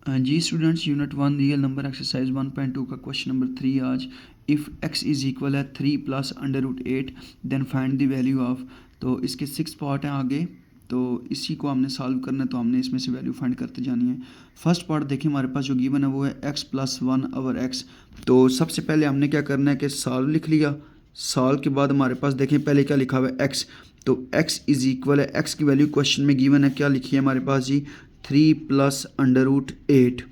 जी students, unit 1 real number exercise 1.2 का question number 3 आज। If x is equal है 3 plus under root 8 then find the value of. तो इसके 6 part हैं आगे, तो इसी को हमने सॉल्व करना है, तो हमने इसमें से वैल्यू फाइंड करते जानी है। फर्स्ट पार्ट देखिए, हमारे पास जो गिवन है वो है x प्लस 1 ओवर x। तो सबसे पहले हमने क्या करना है कि सॉल्व लिख लिया। सॉल्व के बाद हमारे पास देखें पहले क्या लिखा हुआ है x। तो x इज़ इक्वल है, x की वैल्यू क्वेश्चन में गिवन है, क्या लिखी है हमारे पास जी, 3 प्लस अंडर रूट 8।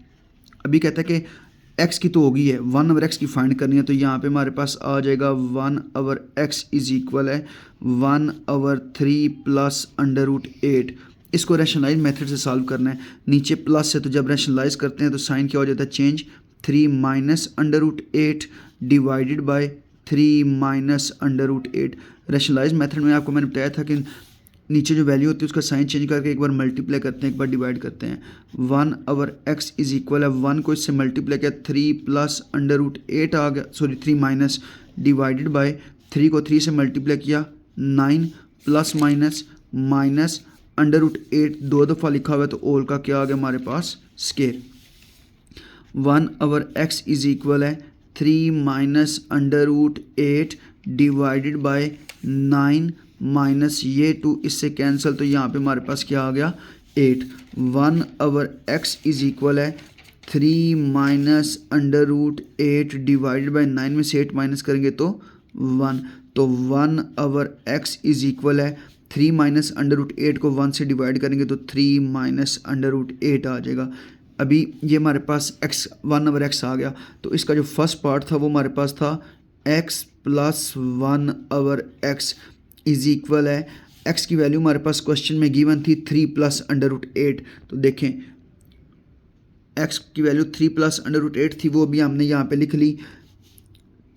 अभी कहता है कि x की तो होगी है, 1 ओवर x की फाइंड करनी है, तो यहाँ पे हमारे पास आ जाएगा 1 ओवर x इज इक्वल है 1 ओवर 3 प्लस अंडर रूट 8। इसको रैशनलाइज मेथड से सॉल्व करना है। नीचे प्लस है तो जब रैशनलाइज करते हैं तो साइन क्या हो जाता है, change. 3 minus under root 8 divided by 3 minus under root 8। Rationalise method में आपको मैंने बताया था कि नीचे जो वैल्यू होती है उसका साइन चेंज करके एक बार मल्टीप्लाई करते हैं, एक बार डिवाइड करते हैं। 1 ओवर x इज इक्वल है, 1 को इससे मल्टीप्लाई किया 3 प्लस अंडर रूट 8 आ गया, सॉरी 3 माइनस डिवाइडेड बाय 3 को 3 से मल्टीप्लाई किया 9 plus minus minus under root 8 दो दफ़ा लिखा हुआ है तो ओल का क्या आ गया हमारे पास, square. 1 over x is equal है 3 minus under root 8 divided by 9 minus ये 2 इससे कैंसिल, तो यहाँ पे हमारे पास क्या आ गया, 8। 1 ओवर x इज इक्वल है 3 minus under root 8 divided by 9 में से 8 माइनस करेंगे तो 1। तो 1 ओवर x इज इक्वल है 3 माइनस अंडर रूट 8 को 1 से डिवाइड करेंगे तो 3 माइनस अंडर रूट 8 आ जाएगा। अभी ये हमारे पास x 1 ओवर x आ गया, तो इसका जो फर्स्ट पार्ट था वो हमारे पास था x plus 1 over x is equal है, x की वैल्यू हमारे पास क्वेश्चन में गिवन थी 3 प्लस अंडर रूट 8। तो देखें x की वैल्यू 3 प्लस अंडर रूट 8 थी, वो भी हमने यहाँ पे लिख ली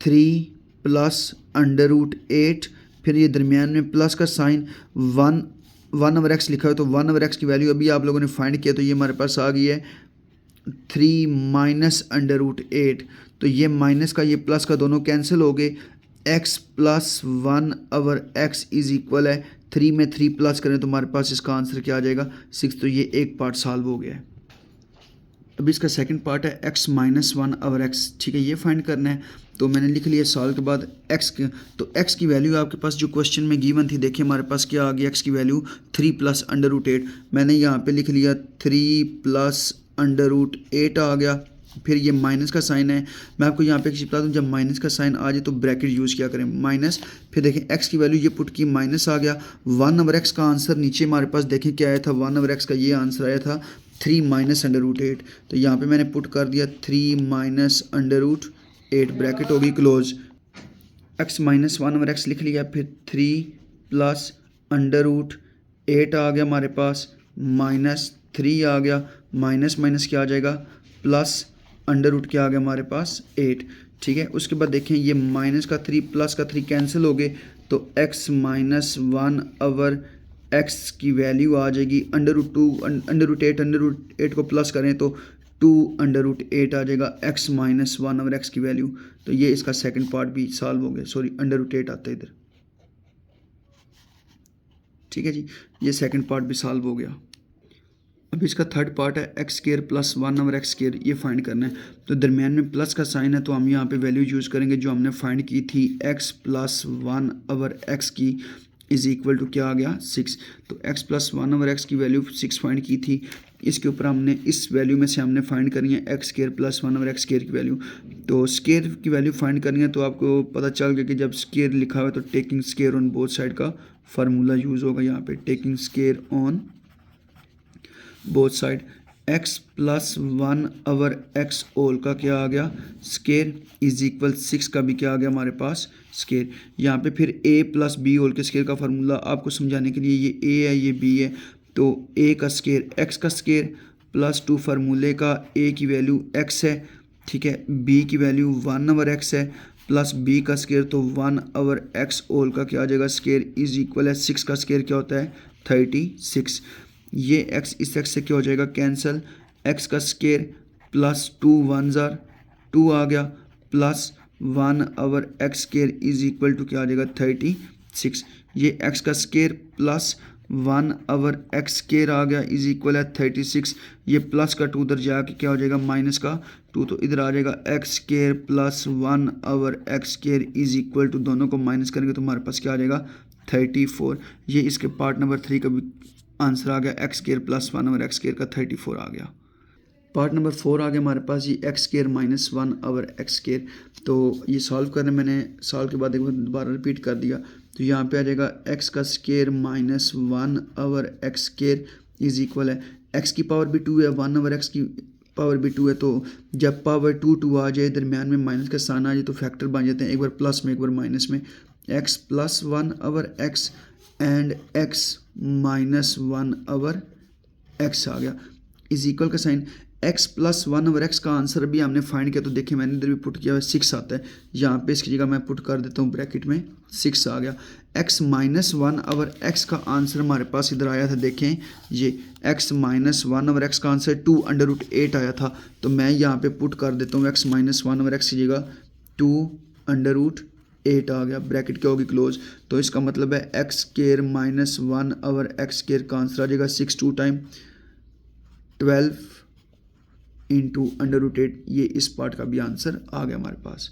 3 प्लस अंडर रूट 8, फिर ये दरमियान में प्लस का साइन 1 ओवर x लिखा है, तो 1 ओवर x की वैल्यू अभी आप लोगों ने फाइंड किया, तो ये हमारे पास आ गई है 3 माइनस अंडर रूट 8। तो ये माइनस का ये प्लस का दोनों कैंसिल हो गए। x plus 1 over x is equal है 3 में 3 प्लस करें तो हमारे पास इसका आंसर क्या आ जाएगा, 6। तो ये एक पार्ट सॉल्व हो गया है। अभी इसका सेकंड पार्ट है x माइनस 1 ओवर x, ठीक है, ये फाइंड करना है। तो मैंने लिख लिया सॉल्व के बाद x के, तो x की वैल्यू आपके पास जो क्वेश्चन में गिवन थी, देखिए हमारे पास क्या आ गया, x की वैल्यू 3 प्लस अंडर रूट 8। मैंने यहाँ पे लिख लिया 3 प्लस अंडर रूट 8 आ गया, फिर ये माइनस का साइन है। मैं आपको यहाँ पे एक चीज़ बता दूँ, जब माइनस का साइन आ जाए तो ब्रैकेट यूज़ किया करें, माइनस, फिर देखें x की वैल्यू ये पुट की माइनस आ गया। 1 ओवर x का आंसर नीचे हमारे पास देखें क्या आया था, 1 ओवर x का ये आंसर आया था 3 माइनस अंडर रूट 8। तो यहाँ पे मैंने पुट कर दिया 3 माइनस अंडर रूट 8, ब्रैकेट होगी close. x minus 1 over x लिख लिया, फिर 3 प्लस अंडर रूट 8 आ गया हमारे पास, माइनस 3 आ गया, माइनस माइनस क्या आ जाएगा, प्लस अंडर रूट क्या आ गया हमारे पास, 8, ठीक है। उसके बाद देखें ये माइनस का 3 प्लस का 3 कैंसिल हो गए, तो x माइनस 1 ओवर x की वैल्यू आ जाएगी अंडर रूट 2 अंडर रूट 8 को प्लस करें तो 2 अंडर रूट 8 आ जाएगा x माइनस 1 ओवर x की वैल्यू। तो ये इसका सेकंड पार्ट भी सॉल्व हो गया, सॉरी अंडर रूट 8 आता है इधर, ठीक है जी, ये सेकंड पार्ट भी सॉल्व हो गया। अभी इसका थर्ड पार्ट है x square plus 1 over x square, ये फाइंड करना है। तो दरमियान में प्लस का साइन है, तो हम यहाँ पे वैल्यू यूज़ करेंगे जो हमने फाइंड की थी, x प्लस 1 ओवर x की इज़ इक्वल टू क्या आ गया, 6। तो x प्लस 1 ओवर x की वैल्यू 6 फाइंड की थी, इसके ऊपर हमने इस वैल्यू में से हमने फाइंड करनी है x square plus 1 over x square की वैल्यू। तो स्केयर की वैल्यू फाइंड करनी है, तो आपको पता चल गया कि जब स्केयर लिखा हुआ है तो taking square on both side का फार्मूला यूज़ होगा यहाँ पे, taking square on both side. x plus 1 over x whole का क्या आ गया, स्केयर इज इक्वल 6 का भी क्या आ गया हमारे पास, स्केयर। यहाँ पे फिर a प्लस बी होल के स्केयर का फार्मूला आपको समझाने के लिए, ये a है ये b है, तो a का स्केयर x का स्केयर प्लस 2 फार्मूले का a की वैल्यू x है, ठीक है, b की वैल्यू 1 ओवर x है, प्लस b का स्केयर, तो 1 ओवर x होल का क्या आ जाएगा, स्केयर इज इक्वल है 6 का स्केयर क्या होता है, 36। ये x इस x से क्या हो जाएगा, कैंसल, x का स्केयर प्लस 2 1 ज़ार 2 आ गया, plus 1 over x square is equal to क्या आ जाएगा, 36। ये x का स्केयर प्लस 1/x² आ गया इज इक्वल है 36। ये प्लस का 2 उधर जाके क्या हो जाएगा माइनस का 2, तो इधर आ जाएगा x² plus 1/x² is equal to, दोनों को माइनस करेंगे तो हमारे पास क्या आ जाएगा 34। ये इसके पार्ट नंबर 3 का भी आंसर आ गया, x² प्लस 1/x² का 34 आ गया। पार्ट नंबर 4 आ गया हमारे पास, ये x² माइनस 1/x²। तो ये सॉल्व करने मैंने सॉल्व के बाद एक बार दोबारा रिपीट कर दिया, तो यहाँ पे आ जाएगा x का square minus 1/x² is equal है, x की पावर भी 2 है, 1/x की पावर भी 2 है, तो जब पावर 2 आ जाए, दरमियान में माइनस का साइन आ जाए तो फैक्टर बन जाते हैं, एक बार प्लस में एक बार माइनस में। x plus 1/x and x minus 1/x आ गया इज इक्वल का साइन। x प्लस 1/x का आंसर अभी हमने फाइंड किया, तो देखिए मैंने इधर भी पुट किया हुआ 6 आता है, यहाँ पे इसकी जगह मैं पुट कर देता हूँ ब्रैकेट में 6 आ गया। x माइनस 1/x का आंसर हमारे पास इधर आया था, देखें ये x माइनस 1/x का आंसर 2√8 आया था, तो मैं यहाँ पे पुट कर देता हूँ x माइनस 1/x की जगह 2√8 आ गया, ब्रैकेट क्या होगी क्लोज, तो इसका मतलब है x² माइनस 1/x² का आंसर आ जाएगा 6 2 टाइम 12 इंटू √8। ये इस पार्ट का भी आंसर आ गया हमारे पास।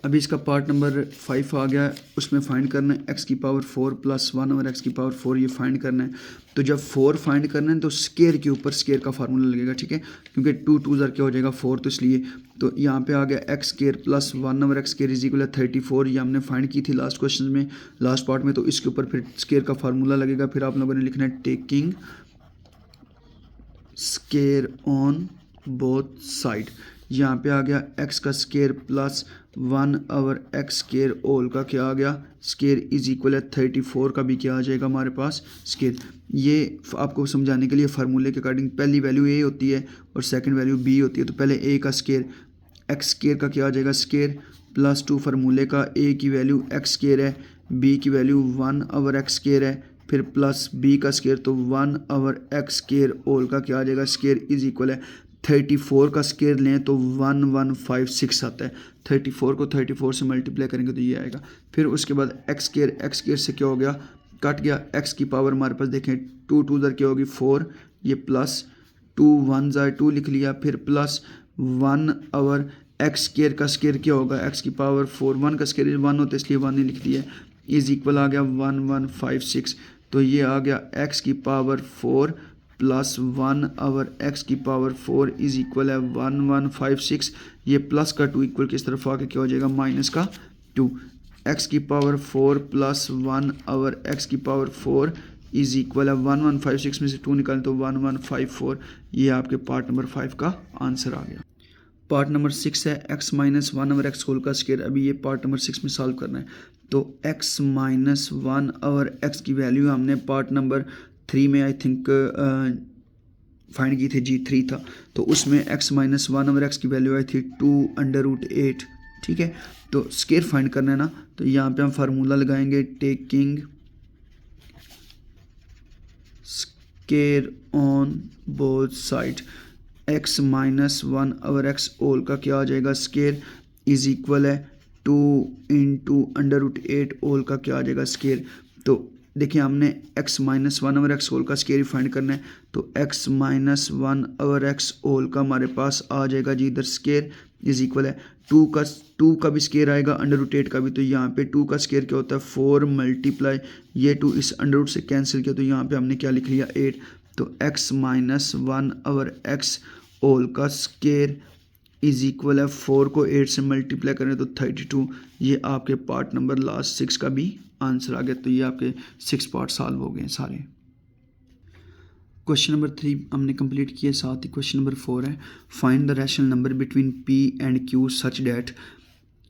अभी इसका पार्ट नंबर 5 आ गया, उसमें फाइंड करना है x की पावर 4 प्लस 1/x की पावर 4, ये फाइंड करना है। तो जब 4 फाइंड करना है तो स्केयर के ऊपर स्केयर का फार्मूला लगेगा, ठीक है, क्योंकि 2 2 क्या हो जाएगा 4, तो इसलिए तो यहाँ पे आ गया x² plus 1/x² is equal है 34। ये हमने फाइंड की थी लास्ट क्वेश्चन में, लास्ट पार्ट में, तो इसके ऊपर फिर स्केयर का फार्मूला लगेगा। फिर आप लोगों ने लिखना है taking square on both side. यहाँ पे आ गया x का स्केयर प्लस 1/x² ऑल का क्या आ गया स्केयर इज इक्वल है 34 का भी क्या आ जाएगा हमारे पास स्केयर। ये आपको समझाने के लिए फार्मूले के अकॉर्डिंग पहली वैल्यू a होती है और सेकंड वैल्यू b होती है, तो पहले a का स्केयर x² का क्या आ जाएगा स्केयर प्लस 2 फार्मूले का a की वैल्यू x² है, b की वैल्यू 1/x² है, फिर प्लस b का स्केयर, तो 1/x² ऑल का क्या आ जाएगा स्केयर इज इक्वल है 34 का स्केयर लें तो 1156 आता है, 34 को 34 से मल्टीप्लाई करेंगे तो ये आएगा। फिर उसके बाद x² से क्या हो गया कट गया, x की पावर हमारे पास देखें 2 2 उधर क्या होगी 4, ये प्लस 2 1 जाए 2 लिख लिया, फिर प्लस 1/x² का स्केयर क्या होगा x की पावर 4, 1 का स्केयर 1 होता है इसलिए 1 ही लिख दिया, इज इक्वल आ गया 1156। तो ये आ गया x की पावर 4 प्लस 1/x की पावर 4 इज इक्वल है 1156। ये प्लस का 2 इक्वल किस तरफ आके क्या हो जाएगा माइनस का 2, x की पावर 4 प्लस 1/x की पावर 4 इज इक्वल है 1156 में से 2 निकालें तो 1154। ये आपके पार्ट नंबर 5 का आंसर आ गया। पार्ट नंबर 6 है x माइनस 1/x होल का स्केयर। अभी ये पार्ट नंबर 6 में सॉल्व करना है, तो x माइनस 1/x की वैल्यू हमने पार्ट नंबर 3 में आई थिंक फाइंड की थी जी 3 था, तो उसमें x माइनस 1/x की वैल्यू आई थी 2√8, ठीक है। तो स्केयर फाइंड करना है ना, तो यहाँ पे हम फार्मूला लगाएंगे taking square on both side, x minus 1/x all का क्या आ जाएगा स्केयर इज इक्वल है 2 इंटू √8 ऑल का क्या आ जाएगा स्केयर। तो देखिए हमने x माइनस 1/x होल का स्केयर फाइंड करना है, तो x माइनस 1/x होल का हमारे पास आ जाएगा जी इधर स्केयर इज इक्वल है 2 का भी स्केयर आएगा √8 का भी, तो यहाँ पे 2 का स्केयर क्या होता है 4 मल्टीप्लाई ये 2 इस √8 से कैंसिल किया, तो यहाँ पे हमने क्या लिख लिया 8। तो x माइनस 1/x होल का स्केयर इज इक्वल है 4 को 8 से मल्टीप्लाई करें तो 32। ये आपके पार्ट नंबर लास्ट 6 का भी आंसर आ गया। तो ये आपके 6 पार्ट सॉल्व हो गए सारे। क्वेश्चन नंबर 3 हमने कंप्लीट किया, साथ ही क्वेश्चन नंबर 4 है find the rational number between p and q such that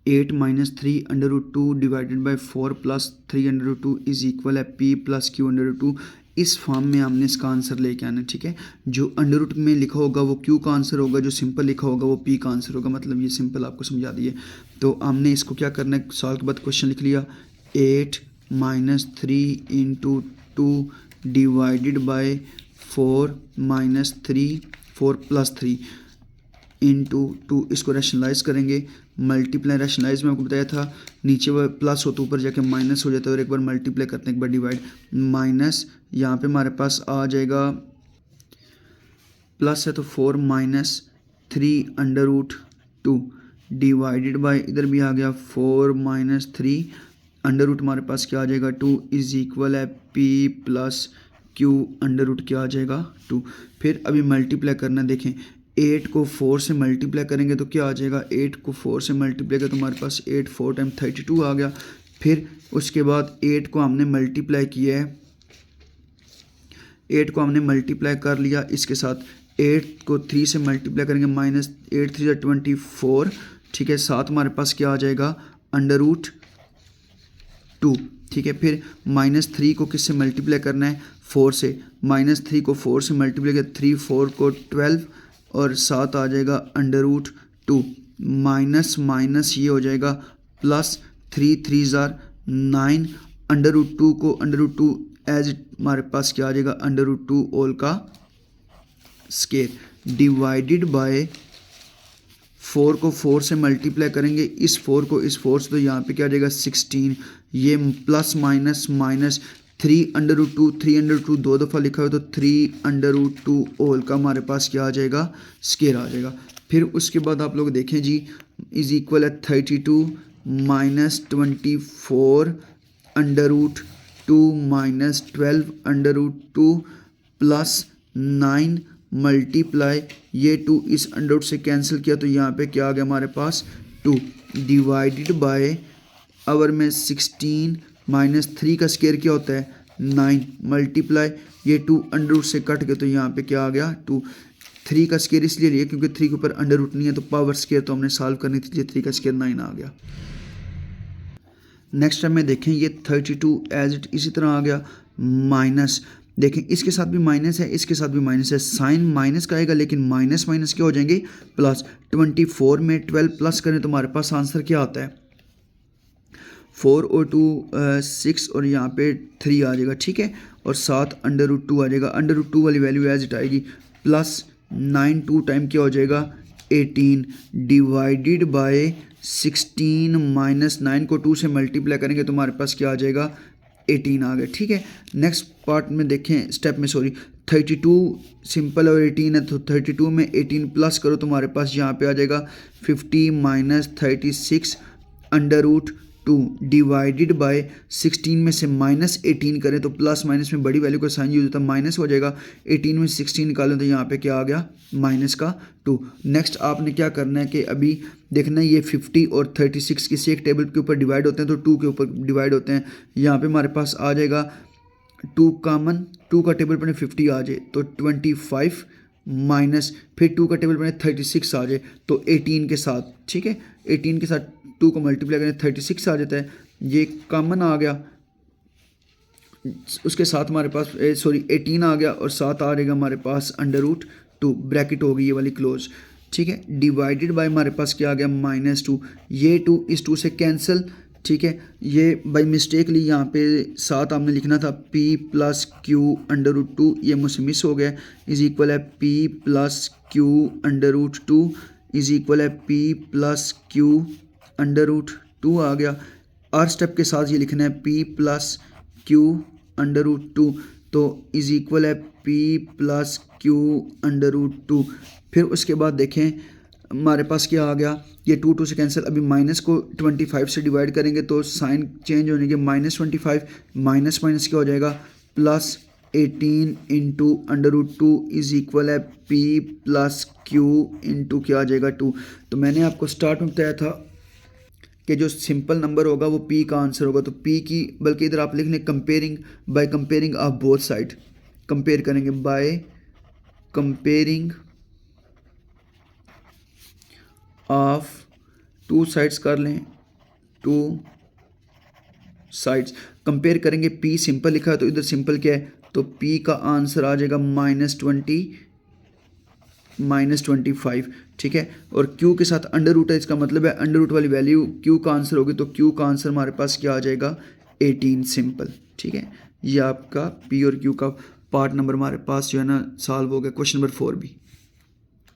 8 minus 3√2 divided by 4 plus 3√2 is equal है p प्लस q√2। इस फॉर्म में हमने इसका आंसर लेके आना है, ठीक है। जो अंडर में लिखा होगा वो q का आंसर होगा, जो सिंपल लिखा होगा वो p का आंसर होगा, मतलब ये सिंपल आपको समझा दिए। तो हमने इसको क्या करना है, सॉल्व के बाद क्वेश्चन लिख लिया 8 minus 3 into 2 divided by 4 minus 3 4 plus 3 into 2, इसको रैशनलाइज करेंगे, मल्टीप्लाई, रैशनलाइज में आपको बताया था नीचे वो प्लस हो तो ऊपर जाके माइनस हो जाता है, और एक बार मल्टीप्लाई करते हैं, एक बार डिवाइड, माइनस यहाँ पे हमारे पास आ जाएगा प्लस है तो 4 minus 3 under root 2 divided by, इधर भी आ गया 4 माइनस 3 अंडर रूट, हमारे पास क्या आ जाएगा 2 इज इक्वल है p plus q under root क्या आ जाएगा 2। फिर अभी मल्टीप्लाई करना, देखें 8 को 4 से मल्टीप्लाई करेंगे तो क्या आ जाएगा, 8 को 4 से मल्टीप्लाई करें तो हमारे पास 8 4 टाइम 32 आ गया। फिर उसके बाद 8 को हमने मल्टीप्लाई किया है, 8 को हमने मल्टीप्लाई कर लिया, इसके साथ 8 को 3 से मल्टीप्लाई करेंगे, माइनस 8 3 24, ठीक है, साथ हमारे पास क्या आ जाएगा अंडर रूट 2, ठीक है। फिर माइनस 3 को किससे मल्टीप्लाई करना है, 4 से, माइनस 3 को 4 से मल्टीप्लाई किया, 3 4 को 12 और साथ आ जाएगा अंडर रूट 2, माइनस माइनस ये हो जाएगा प्लस, 3 3 जार 9, अंडर रूट 2 को अंडर रूट 2 एज हमारे पास क्या आ जाएगा अंडर रूट 2 होल का स्केयर, डिवाइडेड बाय 4 को 4 से मल्टीप्लाई करेंगे, इस 4 को इस 4 से, तो यहाँ पे क्या आ जाएगा 16, ये plus minus minus 3 under root 2, 3 under root 2 दो दफ़ा लिखा हुआ तो 3 अंडर रूट 2 होल का हमारे पास क्या आ जाएगा स्केयर आ जाएगा। फिर उसके बाद आप लोग देखें जी, इज इक्वल है 32 minus 24 under root 2 minus 12 under root 2 plus 9 multiply, ये 2 इस अंडर रूट से कैंसिल किया तो यहाँ पे क्या आ गया हमारे पास 2 डिवाइडेड बाय, अवर में 16 माइनस 3 का स्केयर क्या होता है 9 मल्टीप्लाई, ये 2 अंडर रूट से कट गए तो यहाँ पे क्या आ गया 2, 3 का स्केयर इसलिए लिया क्योंकि 3 के ऊपर अंडर रूट नहीं है तो पावर स्केयर तो हमने सॉल्व करनी थी, 3 का स्केयर 9 आ गया। नेक्स्ट टाइम में देखें ये 32 एज इट इसी तरह आ गया, माइनस, देखें इसके साथ भी माइनस है, इसके साथ भी माइनस है, साइन माइनस का आएगा लेकिन माइनस माइनस क्या हो जाएंगे प्लस, 24 में 12 प्लस करें तो हमारे पास आंसर क्या आता है 4 और 2 6 और यहाँ पे 3 आ जाएगा, ठीक है, और साथ अंडर रूट 2 आ जाएगा, अंडर रूट 2 वाली वैल्यू एज इट आएगी, प्लस 9 2 टाइम क्या हो जाएगा 18 डिवाइडेड बाय 16 माइनस 9 को 2 से मल्टीप्लाई करेंगे तो हमारे पास क्या आ जाएगा 18 आ गया, ठीक है। नेक्स्ट पार्ट में देखें स्टेप में, सॉरी 32 सिंपल और 18 है तो 32 में 18 प्लस करो तो हमारे पास यहाँ पे आ जाएगा 50 minus 36 under root 2 divided by 16 में से माइनस 18 करें तो प्लस माइनस में बड़ी वैल्यू का साइन यूज होता है, माइनस हो जाएगा, 18 में 16 निकालें तो यहाँ पे क्या आ गया माइनस का 2। नेक्स्ट आपने क्या करना है कि अभी देखना है ये 50 और 36 किसी एक टेबल के ऊपर डिवाइड होते हैं तो 2 के ऊपर डिवाइड होते हैं, यहाँ पे हमारे पास आ जाएगा 2 कॉमन, 2 का टेबल पर 50 आ जाए तो 25 माइनस, फिर 2 का टेबल बने 36 आ जाए तो 18 के साथ, ठीक है, 18 के साथ 2 को मल्टीप्लाई करें 36 आ जाता है, ये कॉमन आ गया, उसके साथ हमारे पास 18 आ गया और साथ आ जाएगा हमारे पास अंडर रूट 2, ब्रैकेट हो गई ये वाली क्लोज, ठीक है, डिवाइडेड बाय हमारे पास क्या आ गया -2, ये 2 इस 2 से कैंसिल, ठीक है, ये बाई मिस्टेकली यहाँ पे साथ आपने लिखना था p plus q under root 2, ये मुझसे मिस हो गया, इज इक्वल है p plus q under root 2 is equal है p plus q under root 2 आ गया, और स्टेप के साथ ये लिखना है p plus q under root 2 तो इज इक्वल है p plus q under root 2। फिर उसके बाद देखें हमारे पास क्या आ गया, ये 2 से कैंसिल, अभी माइनस को 25 से डिवाइड करेंगे तो साइन चेंज होने के -25 माइनस माइनस क्या हो जाएगा +18 into under root 2 is equal है p प्लस क्यू इंटू क्या आ जाएगा 2। तो मैंने आपको स्टार्ट में बताया था कि जो सिंपल नंबर होगा वो p का आंसर होगा, तो p की, बल्कि इधर आप लिख लें comparing, by comparing of both side, compare करेंगे बाय कंपेयरिंग ऑफ 2 साइड्स कर लें, 2 साइड्स कंपेयर करेंगे, p सिंपल लिखा है तो इधर सिंपल क्या है तो p का आंसर आ जाएगा -25, ठीक है, और q के साथ अंडर रूट है, इसका मतलब है अंडर रूट वाली वैल्यू q का आंसर होगी तो q का आंसर हमारे पास क्या आ जाएगा 18 सिंपल, ठीक है। ये आपका p और q का पार्ट नंबर हमारे पास जो है ना सॉल्व हो गया। क्वेश्चन नंबर 4 भी।